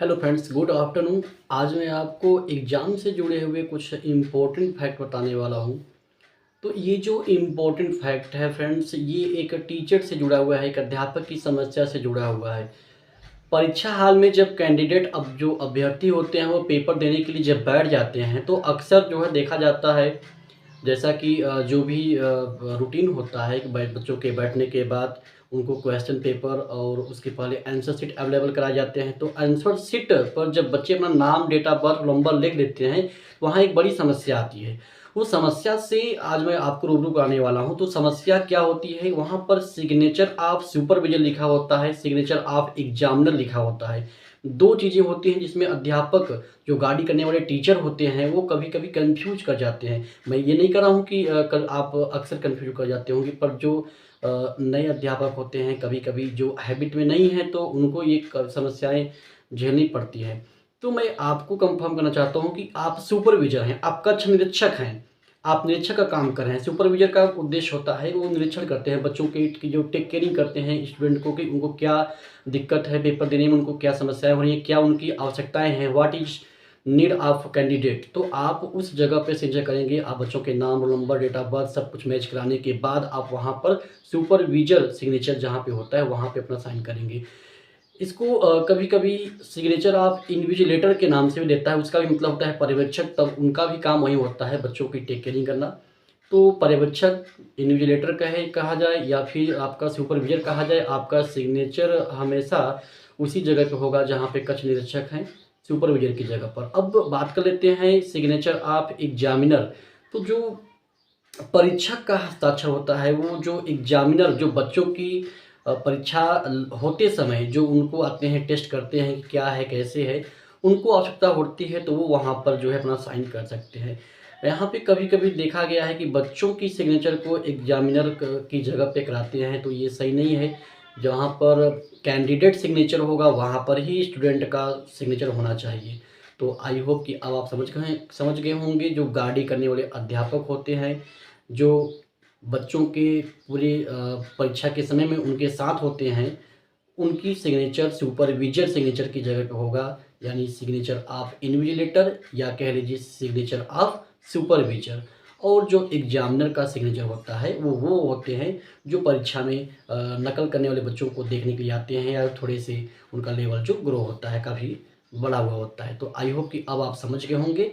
Hello friends, good afternoon. आज मैं आपको एग्ज़ाम से जुड़े हुए कुछ इम्पोर्टेंट फैक्ट बताने वाला हूँ। तो ये जो इम्पोर्टेंट फैक्ट है फ्रेंड्स, ये एक टीचर से जुड़ा हुआ है, एक अध्यापक की समस्या से जुड़ा हुआ है। परीक्षा हाल में जब कैंडिडेट अब जो अभ्यर्थी होते हैं वो पेपर देने के लिए जब बैठ जाते हैं तो अक्सर जो है देखा जाता है, जैसा कि जो भी रूटीन होता है कि बच्चों के बैठने के बाद उनको क्वेश्चन पेपर और उसके पहले आंसर शीट अवेलेबल कराए जाते हैं। तो आंसर शीट पर जब बच्चे अपना नाम, डेट ऑफ बर्थ, नंबर लिख देते हैं, वहाँ एक बड़ी समस्या आती है। उस समस्या से आज मैं आपको रूबरू कराने वाला हूँ। तो समस्या क्या होती है, वहाँ पर सिग्नेचर ऑफ सुपरविजन लिखा होता है, सिग्नेचर ऑफ एग्जामिनर लिखा होता है। 2 चीज़ें होती हैं जिसमें अध्यापक जो गाइड करने वाले टीचर होते हैं वो कभी-कभी कन्फ्यूज़ कर जाते हैं। मैं ये नहीं कह रहा हूँ कि कल आप अक्सर कन्फ्यूज़ कर जाते होंगे, पर जो नए अध्यापक होते हैं कभी-कभी जो हैबिट में नहीं हैं तो उनको ये समस्याएँ झेलनी पड़ती हैं। तो मैं आपको कन्फर्म करना चाहता हूँ कि आप सुपरविज़र हैं, आप कक्ष निरीक्षक हैं, आप निरीक्षक का काम कर रहे हैं। सुपरविज़र का उद्देश्य होता है वो निरीक्षण करते हैं बच्चों के की जो टेक केयरिंग करते हैं स्टूडेंट को, कि उनको क्या दिक्कत है पेपर देने में, उनको क्या समस्याएँ हो रही हैं, क्या उनकी आवश्यकताएँ हैं, what is need of candidate. तो आप उस जगह पे सिग्नेचर करेंगे, आप बच्चों के नाम, roll number, date of birth सब कुछ मैच कराने के बाद आप वहाँ पर सुपरविज़र सिग्नेचर जहाँ पे होता है वहाँ पे अपना साइन करेंगे। इसको कभी-कभी सिग्नेचर ऑफ इन्विजिलेटर के नाम से भी देता है, उसका भी मतलब होता है पर्यवेक्षक, तब उनका भी काम वही होता है बच्चों की टेक केयरिंग करना। तो पर्यवेक्षक, इन्विजिलेटर कहा जाए या फिर आपका सुपरविज़र कहा जाए, आपका सिग्नेचर हमेशा उसी जगह पे होगा जहाँ पे कक्ष निरीक्षक हैं, सुपरविज़र की जगह पर। अब बात कर लेते हैं सिग्नेचर ऑफ एग्जामिनर। तो जो परीक्षक का हस्ताक्षर होता है, वो जो एग्जामिनर जो बच्चों की परीक्षा होते समय जो उनको आते हैं, टेस्ट करते हैं कि क्या है, कैसे है, उनको आवश्यकता होती है तो वो वहाँ पर जो है अपना साइन कर सकते हैं। यहाँ पे कभी-कभी देखा गया है कि बच्चों की सिग्नेचर को एग्जामिनर की जगह पे कराते हैं, तो ये सही नहीं है। जहाँ पर कैंडिडेट सिग्नेचर होगा वहाँ पर ही स्टूडेंट का सिग्नेचर होना चाहिए। तो आई होप कि अब आप समझ गए होंगे, जो गाइड करने वाले अध्यापक होते हैं, जो बच्चों के पूरे परीक्षा के समय में उनके साथ होते हैं, उनकी सिग्नेचर सुपरविज़र सिग्नेचर की जगह पे होगा, यानी सिग्नेचर ऑफ इन्विजिलेटर या कह लीजिए सिग्नेचर ऑफ सुपरविज़र। और जो एग्जामिनर का सिग्नेचर होता है वो होते हैं जो परीक्षा में नकल करने वाले बच्चों को देखने के लिए आते हैं, या थोड़े से उनका लेवल जो ग्रो होता है काफ़ी बड़ा हुआ होता है। तो आई होप कि अब आप समझ गए होंगे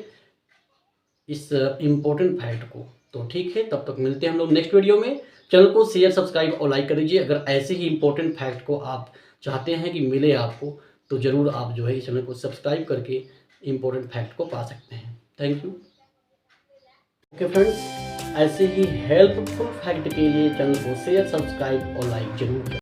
इस इम्पोर्टेंट फैक्ट को। तो ठीक है, तब तक मिलते हैं हम लोग नेक्स्ट वीडियो में। चैनल को शेयर, सब्सक्राइब और लाइक कर दीजिए। अगर ऐसे ही इम्पोर्टेंट फैक्ट को आप चाहते हैं कि मिले आपको, तो ज़रूर आप जो है इस चैनल को सब्सक्राइब करके इम्पोर्टेंट फैक्ट को पा सकते हैं। Thank you. ओके फ्रेंड्स, ऐसे ही हेल्पफुल फैक्ट के लिए चैनल को शेयर, सब्सक्राइब और लाइक ज़रूर करें।